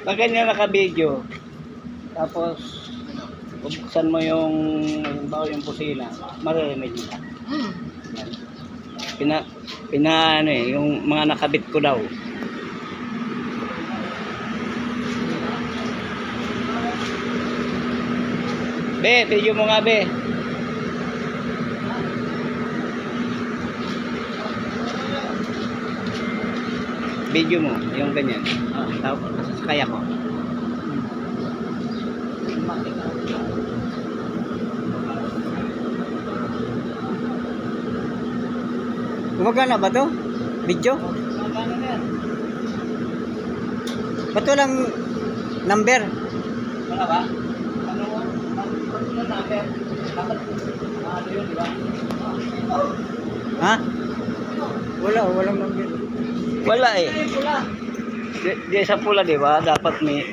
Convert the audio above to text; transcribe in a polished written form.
Pag ganyan naka-video, tapos bubuksan mo yung bago yung pusina, maririnig mo. Hmm. Ano yung mga nakabit ko daw. Be, video mo nga, be. Video mo, yung ganyan. Tapos, sasakay ako. Gumagana ba to? Video? Magkano na yan? Ba't walang number? Wala ba? Ano na number? Dapat, ano yun, di ba? Ha? Walang number. Wala eh. Di sa pula, di ba? Dapat may